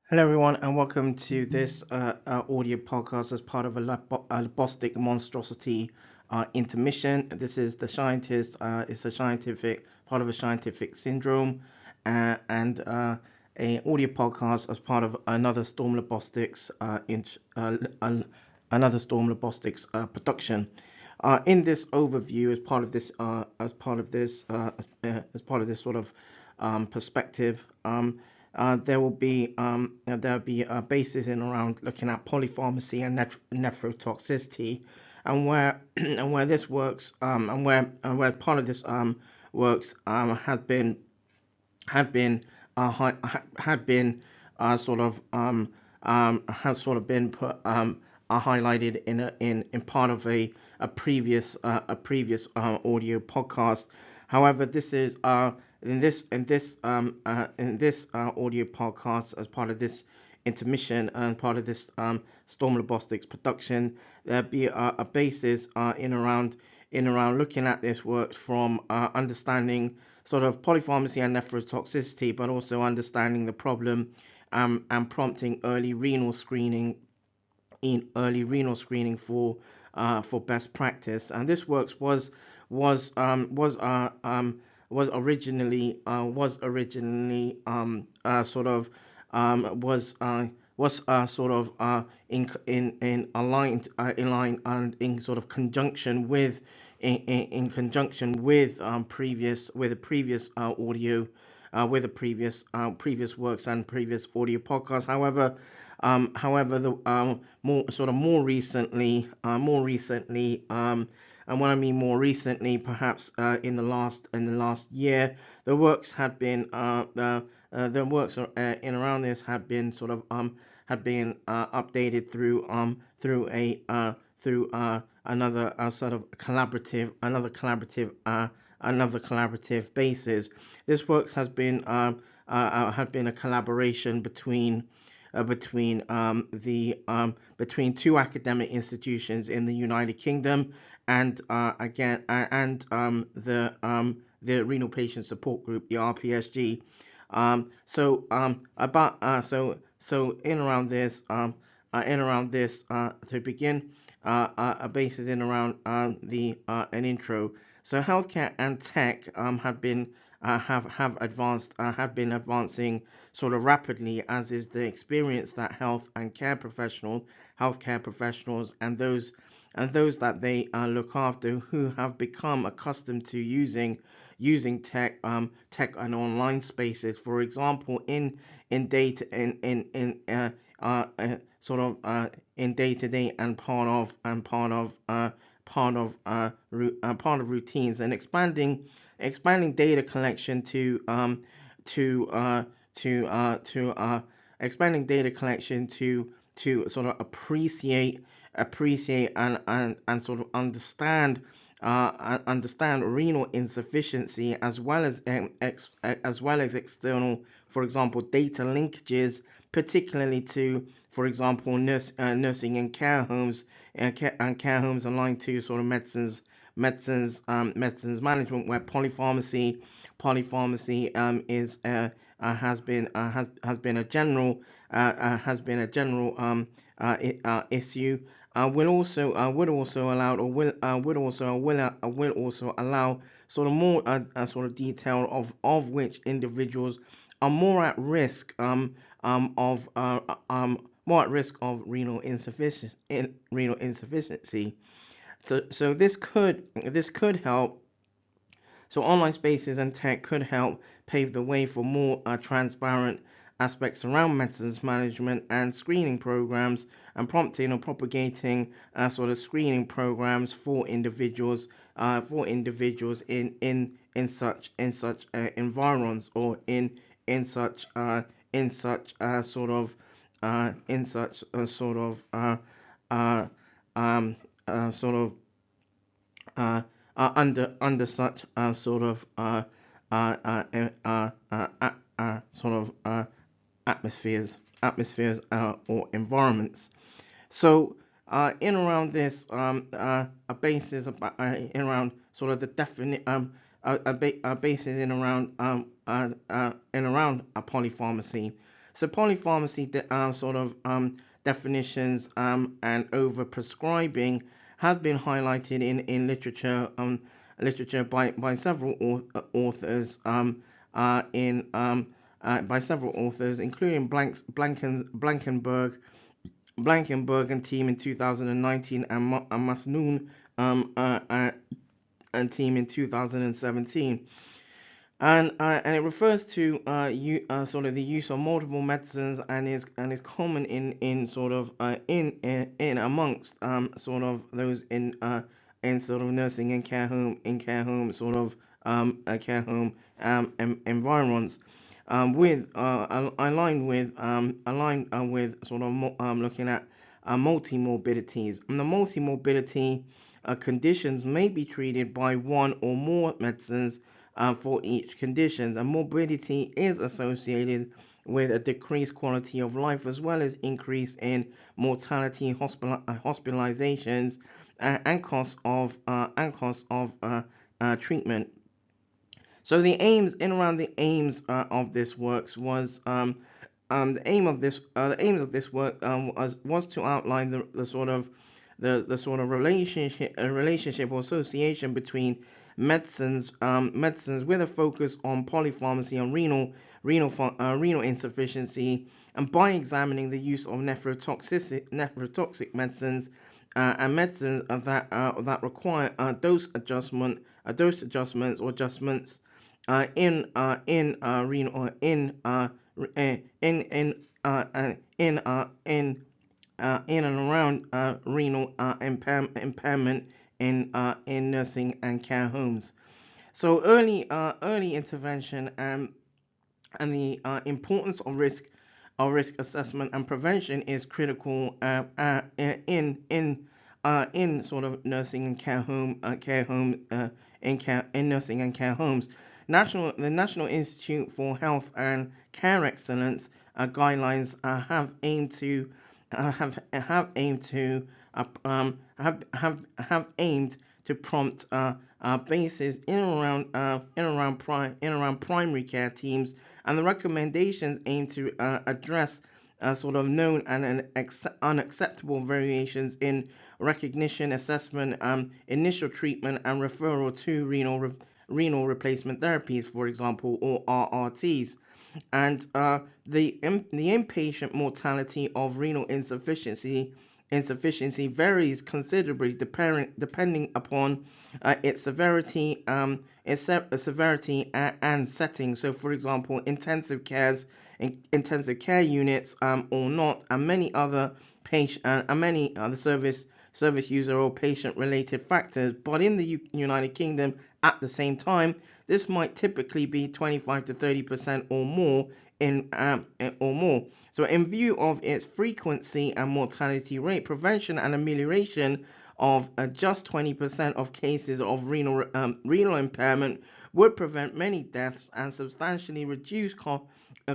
Hello, everyone, and welcome to this audio podcast as part of a Labostix Monstrosity intermission. This is the Shientist. It's a scientific part of a scientific syndrome, and a audio podcast as part of another Storm Labostix another Storm Labostix production. In this overview, as part of this sort of perspective. There'll be a basis in around looking at polypharmacy and nephrotoxicity, and where and where this works, and where part of this works had been had been sort of has sort of been put highlighted in part of a previous audio podcast. However, this is in this audio podcast, as part of this intermission and part of this Storm Labostix production, there be a basis in around looking at this work from understanding sort of polypharmacy and nephrotoxicity, but also understanding the problem and prompting early renal screening for best practice. And this works was was originally sort of was sort of in aligned in line and in sort of conjunction with in conjunction with a previous audio with the previous works and previous audio podcasts. However, the more recently, and when I mean more recently, perhaps in the last year, the works had been the works in around this had been updated through another sort of another collaborative basis. This works had been a collaboration between two academic institutions in the United Kingdom, and the Renal Patient Support Group, the RPSG. So in around this to begin, a basis in around the an intro. So healthcare and tech have been advancing sort of rapidly, as is the experience that healthcare professionals and those that they look after, who have become accustomed to using tech and online spaces. For example, in data sort of in day to day and part of routines, and expanding data collection to expanding data collection to sort of appreciate and sort of understand renal insufficiency, as well as external, for example, data linkages, particularly to, for example, nursing and care homes, and care homes aligned to sort of medicines management, where polypharmacy is has been a general issue. Would also allow, or will also allow sort of more sort of detail of which individuals are more at risk more at risk of renal insufficiency. So this could help. So online spaces and tech could help pave the way for more transparent aspects around medicines management and screening programs, and prompting or propagating sort of screening programs for individuals in such environs, or in such sort of in such sort of sort of under such sort of atmospheres or environments. So in around this a basis about in around sort of the definite a basis in around a polypharmacy. So polypharmacy definitions and overprescribing has been highlighted in literature by several authors by several authors, including Blankenberg and team in 2019, and Masnoon and team in 2017. And it refers to sort of the use of multiple medicines, and is common in sort of in amongst sort of those in sort of nursing and care home sort of care home environments, with aligned with sort of looking at multimorbidities. And the multimorbidity conditions may be treated by one or more medicines for each condition. And morbidity is associated with a decreased quality of life, as well as increase in mortality, hospitalizations, and costs of treatment. So the aims of this works was the aims of this work was to outline the sort of relationship or association between medicines with a focus on polypharmacy and renal insufficiency, and by examining the use of nephrotoxic medicines and medicines that require dose adjustments or adjustments in renal in and around renal impairment in nursing and care homes. So early intervention and the importance of risk assessment and prevention is critical in sort of nursing and in nursing and care homes. The National Institute for Health and Care Excellence guidelines have aimed to prompt bases in around primary care teams, and the recommendations aim to address sort of known and unacceptable variations in recognition, assessment, initial treatment, and referral to renal replacement therapies, for example, or RRTs. And the inpatient mortality of renal insufficiency varies considerably depending upon its severity, and setting. So, for example, intensive care units or not, and many other service user or patient related factors. But in the United Kingdom, at the same time, this might typically be 25 to 30% or more So in view of its frequency and mortality rate, prevention and amelioration of just 20% of cases of renal impairment would prevent many deaths and substantially reduce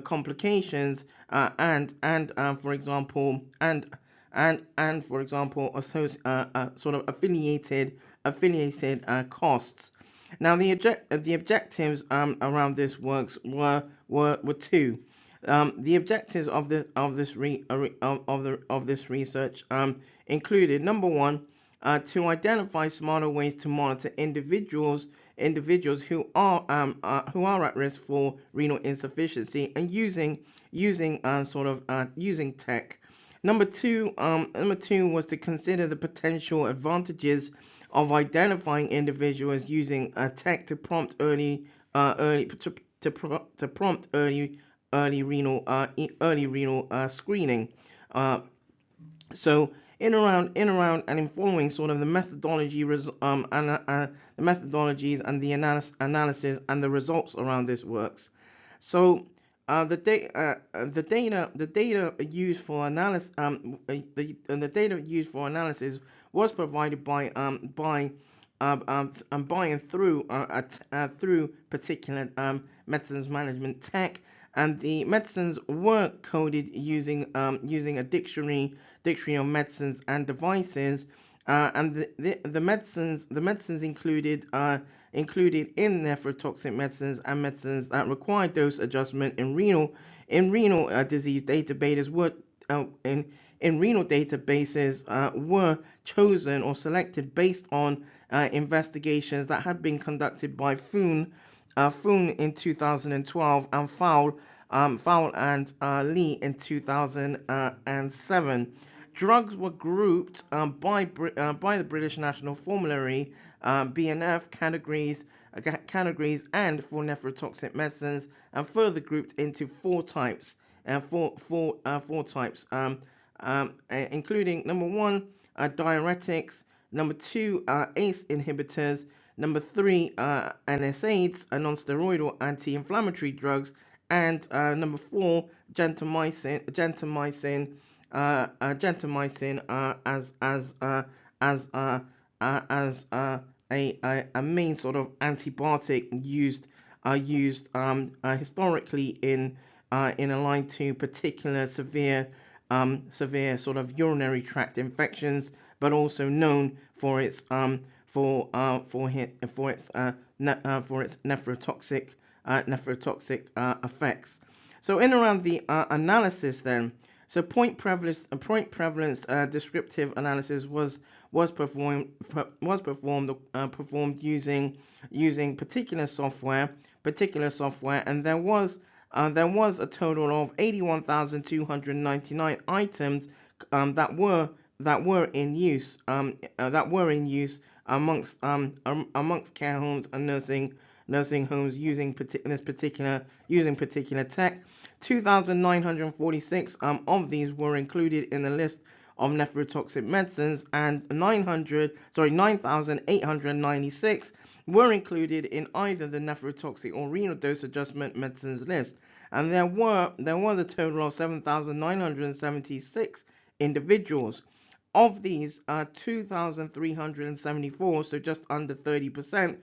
complications for example sort of affiliated costs. Now the objectives around this works were two. The objectives of this research included: number one, to identify smarter ways to monitor individuals who are at risk for renal insufficiency, and using tech. Number two was to consider the potential advantages of identifying individuals using tech to prompt early renal screening. So in around and informing sort of the methodology the methodologies and the analysis and the results around this works. So the data used for analysis was provided by and through particular medicines management tech, and the medicines were coded using a dictionary of medicines and devices, and the medicines included in nephrotoxic medicines and medicines that require dose adjustment in renal in renal disease databases were in renal databases were chosen or selected based on investigations that had been conducted by Foon in 2012 and Fowl and Lee in 2007. Drugs were grouped by the British National Formulary BNF categories and for nephrotoxic medicines, and further grouped into four types, including number one, diuretics, number two, ACE inhibitors, number three, NSAIDs, non-steroidal anti-inflammatory drugs, and number four, gentamicin as a main sort of antibiotic used historically in a line to particular severe sort of urinary tract infections, but also known for its nephrotoxic effects. So in around the analysis then, so point prevalence descriptive analysis was performed using particular software, and there was a total of 81,299 items that were in use amongst care homes and nursing homes using particular tech. 2,946 of these were included in the list of nephrotoxic medicines, and 9,896 were included in either the nephrotoxic or renal dose adjustment medicines list. And there was a total of 7,976 individuals. Of these, 2,374, so just under 30%,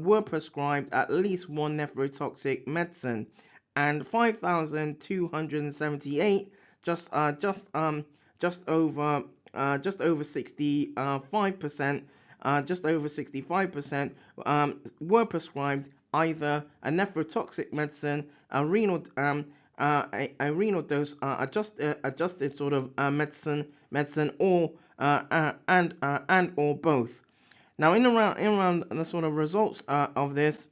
were prescribed at least one nephrotoxic medicine, and 5,278, just over 65%, were prescribed either a nephrotoxic medicine, a renal dose adjusted sort of medicine, or and or both. Now, in around the sort of results of this,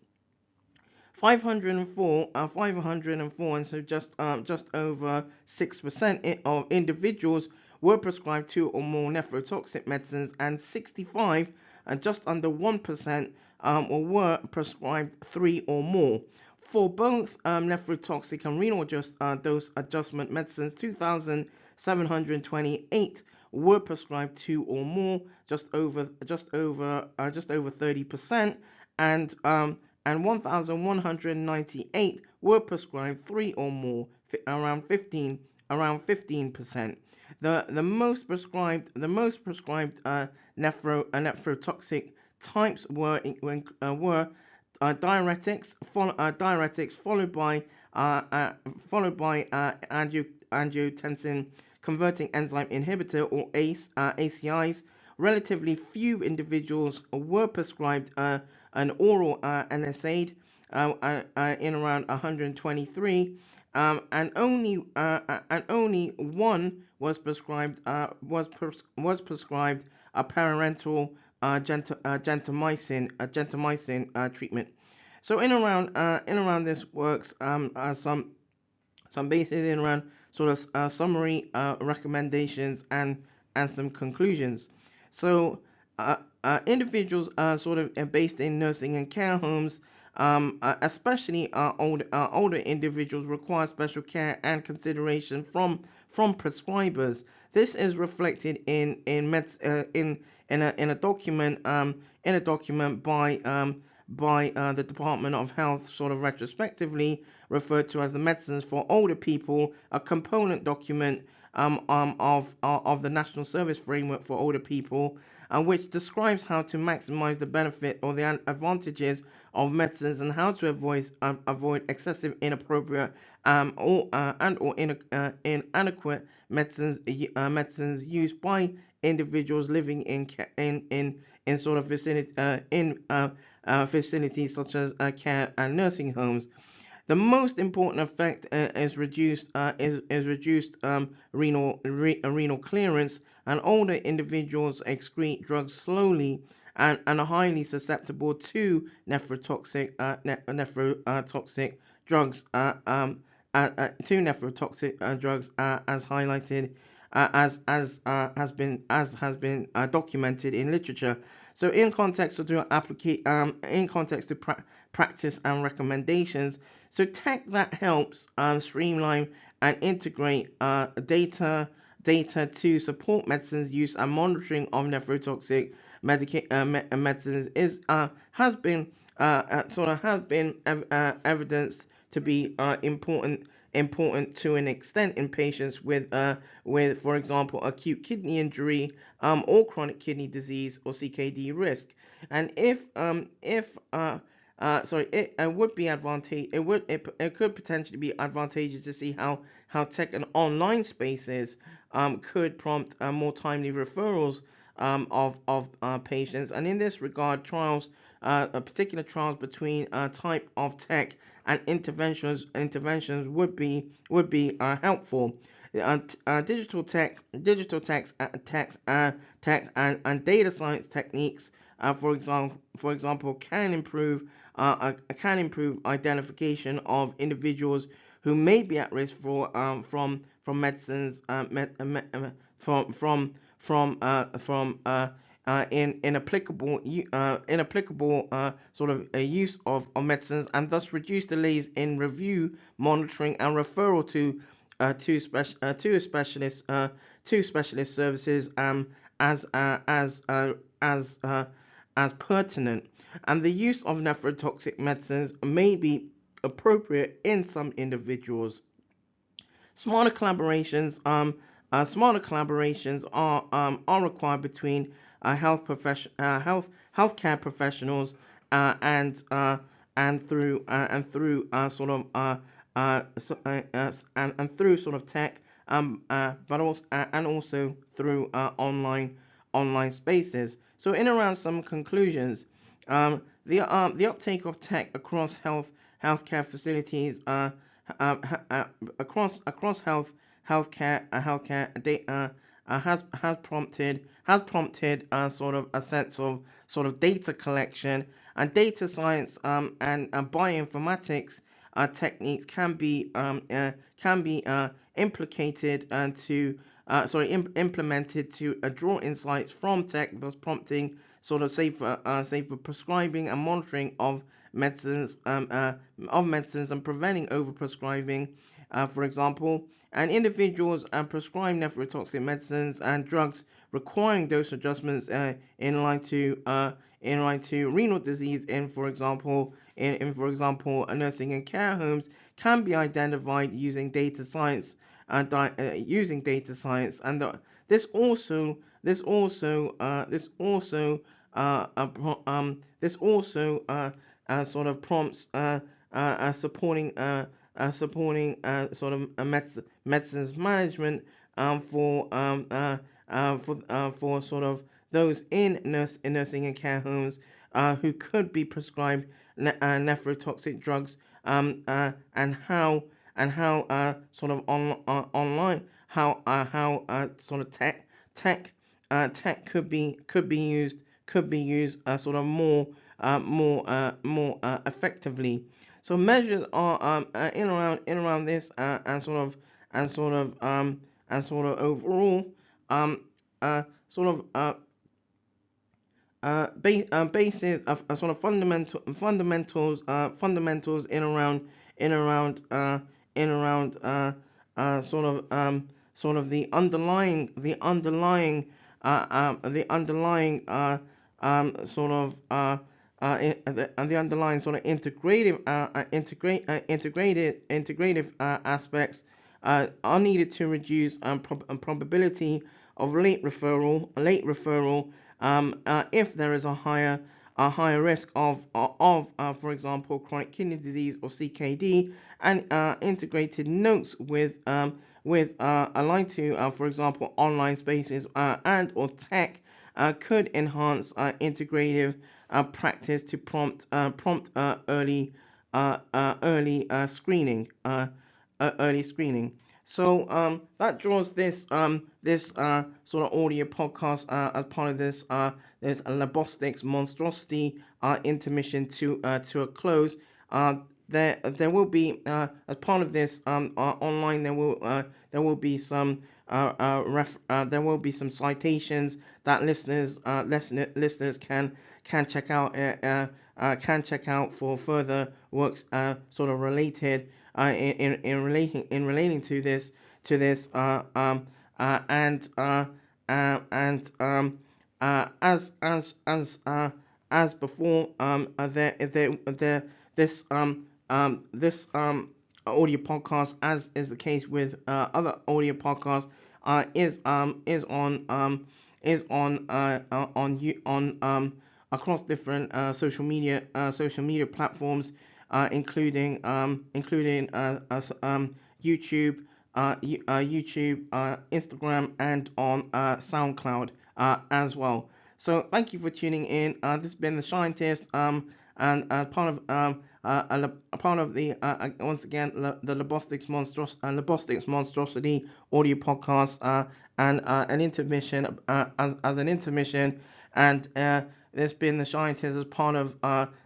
504, and so just over 6% of individuals were prescribed two or more nephrotoxic medicines, and 65, just under 1%, or were prescribed three or more. For both nephrotoxic and renal dose adjustment medicines, 2,728 were prescribed two or more, just over 30%, and 1,198 were prescribed three or more, around 15%. The most prescribed nephrotoxic types were diuretics, followed by angiotensin converting enzyme inhibitor, or ACIs. Relatively few individuals were prescribed an oral NSAID, in around 123, and only one was prescribed a parenteral gentamicin treatment. So in around this works some bases in around sort of summary recommendations and some conclusions. So individuals sort of based in nursing and care homes, especially older individuals, require special care and consideration from prescribers. This is reflected in a document by the Department of Health, sort of retrospectively referred to as the Medicines for Older People, a component document of the National Service Framework for Older People, which describes how to maximize the benefit or the advantages of medicines, and how to avoid excessive, inappropriate, or inadequate medicines used by individuals living in sort of facilities such as care and nursing homes. The most important effect is reduced renal clearance, and older individuals excrete drugs slowly and are highly susceptible to nephrotoxic drugs as highlighted has been documented in literature. So in context to practice and recommendations, so tech that helps streamline and integrate data to support medicines use and monitoring of nephrotoxic medicines is has been evidenced to be important to an extent in patients with, for example, acute kidney injury or chronic kidney disease or CKD risk. And it would be it could potentially be advantageous to see how tech and online spaces could prompt more timely referrals of patients. And in this regard, particular trials between type of tech and interventions would be helpful. Tech and data science techniques, for example, can improve identification of individuals who may be at risk from medicines in inapplicable use of medicines, and thus reduce delays in review, monitoring, and referral to specialist services as uh, as uh, as uh, as pertinent. And the use of nephrotoxic medicines may be appropriate in some individuals. Smarter collaborations, smarter collaborations are required between healthcare professionals and through through sort of tech, but also through online spaces. So in around some conclusions, the uptake of tech across healthcare facilities, across healthcare data, has prompted sort of a sense of sort of data collection, and data science and bioinformatics techniques can be implicated and to implemented to draw insights from tech, thus prompting sort of safer prescribing and monitoring of medicines and preventing overprescribing. For example, and individuals prescribed nephrotoxic medicines and drugs requiring dose adjustments in line to renal disease in for example nursing and care homes can be identified using data science and this also sort of prompts supporting sort of medicines management for sort of those in nursing and care homes who could be prescribed nephrotoxic drugs, and how sort of online how sort of tech could be used sort of more effectively. So measures are in around this, and sort of overall, sort of basis of sort of fundamentals in around sort of the underlying sort of integrative aspects are needed to reduce probability of late referral, if there is a higher risk of for example, chronic kidney disease or CKD, and integrated notes with aligned to, for example, online spaces and or tech could enhance integrative practice to prompt early screening. Early screening. So that draws this sort of audio podcast as part of this there's a Labostix Monstrosity intermission to a close. There will be as part of this online there will be some there will be some citations that listeners can check out for further works sort of related in relating to this and as before this this audio podcast, as is the case with other audio podcasts, is on across different social media platforms, including YouTube, Instagram, and on SoundCloud as well. So thank you for tuning in. This has been the Shientist, and a part of the once again the Labostix Monstrosity audio podcast, and an intermission as an intermission, and there's been the Shientist as part of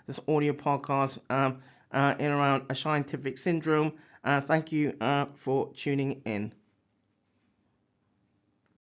this audio podcast in around a Shientific syndrome. Thank you for tuning in.